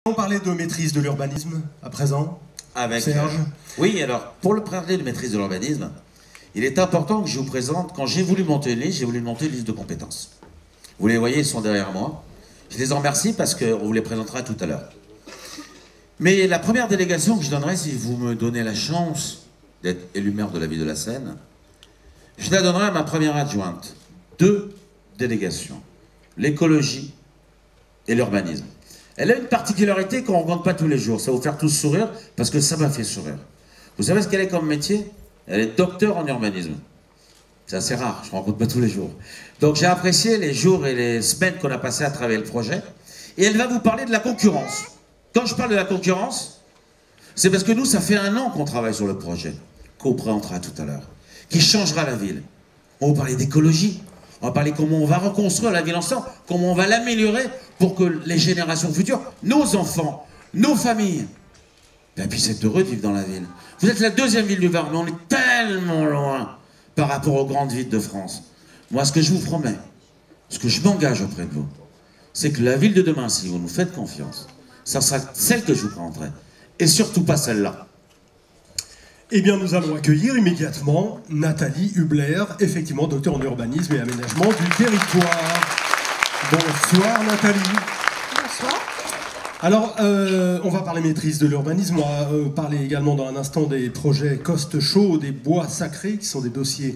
On parlait de maîtrise de l'urbanisme à présent, avec Serge. Oui, alors, pour parler de maîtrise de l'urbanisme, il est important que je vous présente, quand j'ai voulu monter une liste, j'ai voulu monter une liste de compétences. Vous les voyez, ils sont derrière moi. Je les en remercie parce qu'on vous les présentera tout à l'heure. Mais la première délégation que je donnerai, si vous me donnez la chance d'être élu maire de la ville de la Seine, je la donnerai à ma première adjointe. 2 délégations, l'écologie et l'urbanisme. Elle a une particularité qu'on ne rencontre pas tous les jours. Ça va vous faire tous sourire, parce que ça m'a fait sourire. Vous savez ce qu'elle est comme métier? Elle est docteur en urbanisme. C'est assez rare, je ne rencontre pas tous les jours. Donc j'ai apprécié les jours et les semaines qu'on a passées à travailler le projet. Et elle va vous parler de la concurrence. Quand je parle de la concurrence, c'est parce que nous, ça fait 1 an qu'on travaille sur le projet, qu'on vous présentera tout à l'heure, qui changera la ville. On va parler d'écologie. On va parler comment on va reconstruire la ville ensemble, comment on va l'améliorer pour que les générations futures, nos enfants, nos familles, puissent être heureux de vivre dans la ville. Vous êtes la 2e ville du Var, mais on est tellement loin par rapport aux grandes villes de France. Moi, ce que je vous promets, ce que je m'engage auprès de vous, c'est que la ville de demain, si vous nous faites confiance, ça sera celle que je vous présenterai, et surtout pas celle-là. Eh bien, nous allons accueillir immédiatement Nathalie Hubler, effectivement docteur en urbanisme et aménagement du territoire. Bonsoir Nathalie. Bonsoir. Alors, on va parler maîtrise de l'urbanisme, on va parler également dans un instant des projets Coste Chaud, des bois sacrés, qui sont des dossiers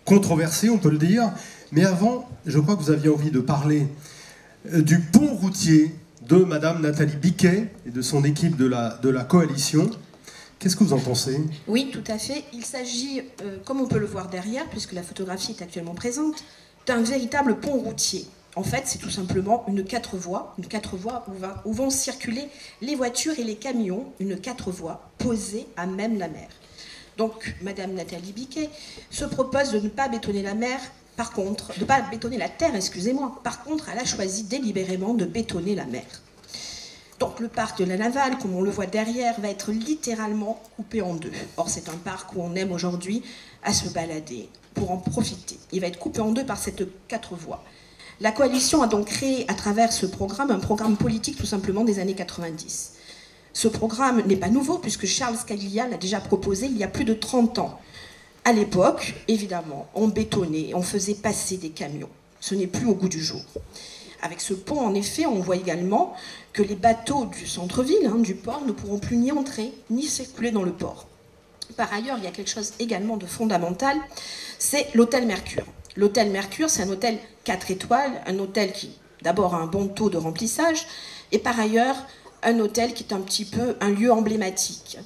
controversés, on peut le dire. Mais avant, je crois que vous aviez envie de parler du pont routier de Madame Nathalie Biquet et de son équipe de la coalition. Qu'est-ce que vous en pensez? Oui, tout à fait. Il s'agit, comme on peut le voir derrière, puisque la photographie est actuellement présente, d'un véritable pont routier. En fait, c'est tout simplement une 4 voies où vont circuler les voitures et les camions, une 4 voies posée à même la mer. Donc, Madame Nathalie Biquet se propose de ne pas bétonner la mer, par contre, de ne pas bétonner la terre, excusez-moi. Par contre, elle a choisi délibérément de bétonner la mer. Donc le parc de la Navale, comme on le voit derrière, va être littéralement coupé en 2. Or, c'est un parc où on aime aujourd'hui à se balader pour en profiter. Il va être coupé en 2 par cette 4 voies. La coalition a donc créé à travers ce programme un programme politique tout simplement des années 90. Ce programme n'est pas nouveau puisque Charles Scalia l'a déjà proposé il y a plus de 30 ans. À l'époque, évidemment, on bétonnait, on faisait passer des camions. Ce n'est plus au goût du jour. Avec ce pont, en effet, on voit également que les bateaux du centre-ville, du port, ne pourront plus ni entrer ni circuler dans le port. Par ailleurs, il y a quelque chose également de fondamental, c'est l'hôtel Mercure. L'hôtel Mercure, c'est un hôtel 4 étoiles, un hôtel qui, d'abord, a un bon taux de remplissage, et par ailleurs, un hôtel qui est un petit peu un lieu emblématique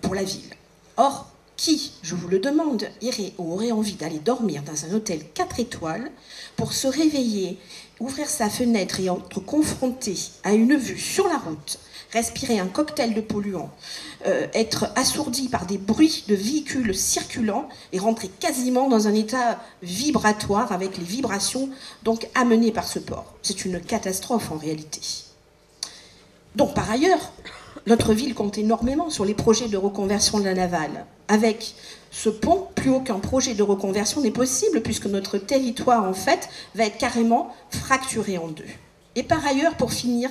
pour la ville. Or, qui, je vous le demande, irait ou aurait envie d'aller dormir dans un hôtel 4 étoiles pour se réveiller, ouvrir sa fenêtre et être confronté à une vue sur la route, respirer un cocktail de polluants, être assourdi par des bruits de véhicules circulants et rentrer quasiment dans un état vibratoire avec les vibrations donc amenées par ce port. C'est une catastrophe en réalité. Donc par ailleurs, notre ville compte énormément sur les projets de reconversion de la Navale. Avec ce pont, plus aucun projet de reconversion n'est possible puisque notre territoire, en fait, va être carrément fracturé en 2. Et par ailleurs, pour finir,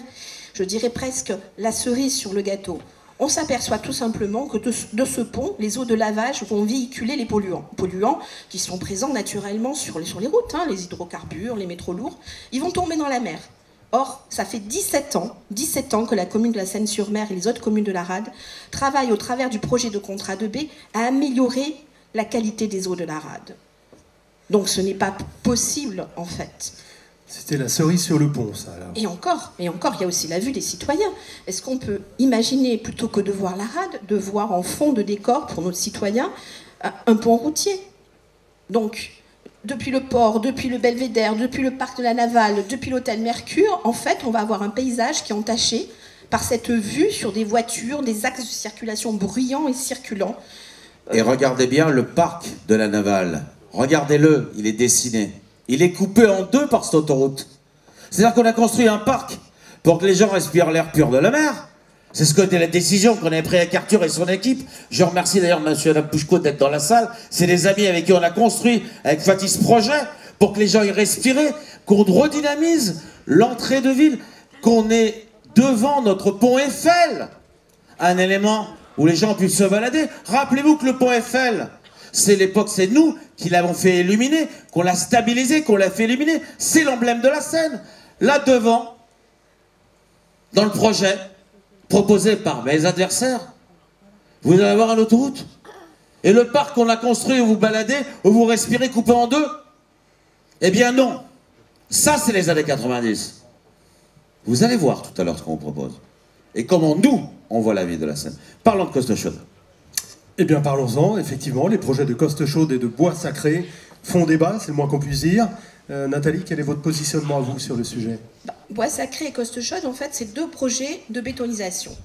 je dirais presque la cerise sur le gâteau, on s'aperçoit tout simplement que de ce pont, les eaux de lavage vont véhiculer les polluants. Polluants qui sont présents naturellement sur les routes, les hydrocarbures, les métaux lourds, ils vont tomber dans la mer. Or, ça fait 17 ans que la commune de la Seine-sur-Mer et les autres communes de la Rade travaillent au travers du projet de contrat de baie à améliorer la qualité des eaux de la Rade. Donc ce n'est pas possible en fait. C'était la cerise sur le pont, ça. Là. Et encore, il y a aussi la vue des citoyens. Est-ce qu'on peut imaginer, plutôt que de voir la Rade, de voir en fond de décor pour nos citoyens un pont routier? Donc, depuis le port, depuis le Belvédère, depuis le parc de la Navale, depuis l'hôtel Mercure, en fait, on va avoir un paysage qui est entaché par cette vue sur des voitures, des axes de circulation bruyants et circulants. Et regardez bien le parc de la Navale. Regardez-le, il est dessiné. Il est coupé en 2 par cette autoroute. C'est-à-dire qu'on a construit un parc pour que les gens respirent l'air pur de la mer. C'est ce que était la décision qu'on avait prise avec Arthur et son équipe. Je remercie d'ailleurs M. et Mme Pouchko d'être dans la salle. C'est des amis avec qui on a construit avec Fatih ce projet pour que les gens y respirent, qu'on redynamise l'entrée de ville, qu'on ait devant notre pont Eiffel. Un élément où les gens puissent se balader. Rappelez-vous que le pont Eiffel, c'est l'époque, c'est nous qui l'avons fait illuminer, qu'on l'a stabilisé, qu'on l'a fait illuminer. C'est l'emblème de la Seine. Là devant, dans le projet proposé par mes adversaires, vous allez avoir une autoroute. Et le parc qu'on a construit où vous baladez, où vous respirez coupé en deux, eh bien non. Ça, c'est les années 90. Vous allez voir tout à l'heure ce qu'on vous propose. Et comment nous, on voit la vie de la Seine. Parlons de Coste Chaude. Eh bien, parlons-en. Effectivement, les projets de Coste Chaude et de Bois Sacré font débat, c'est le moins qu'on puisse dire. Nathalie, quel est votre positionnement à vous sur le sujet? Bois Sacré et Coste Chaude, en fait, c'est deux projets de bétonisation.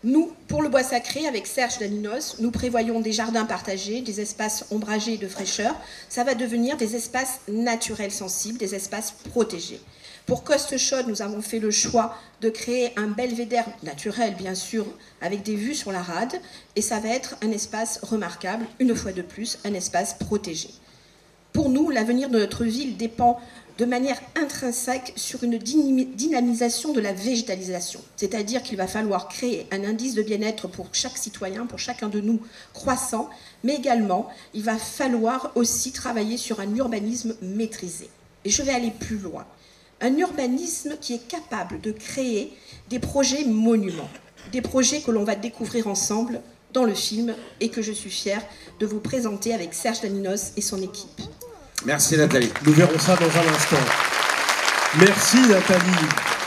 Nous, pour le Bois Sacré, avec Serge Daninos, nous prévoyons des jardins partagés, des espaces ombragés de fraîcheur. Ça va devenir des espaces naturels sensibles, des espaces protégés. Pour Coste Chaude, nous avons fait le choix de créer un belvédère naturel, bien sûr, avec des vues sur la rade. Et ça va être un espace remarquable, une fois de plus, un espace protégé. Pour nous, l'avenir de notre ville dépend de manière intrinsèque sur une dynamisation de la végétalisation. C'est-à-dire qu'il va falloir créer un indice de bien-être pour chaque citoyen, pour chacun de nous, croissant, mais également, il va falloir aussi travailler sur un urbanisme maîtrisé. Et je vais aller plus loin. Un urbanisme qui est capable de créer des projets monuments, des projets que l'on va découvrir ensemble dans le film et que je suis fière de vous présenter avec Serge Daninos et son équipe. Merci Nathalie. Nous verrons ça dans un instant. Merci Nathalie.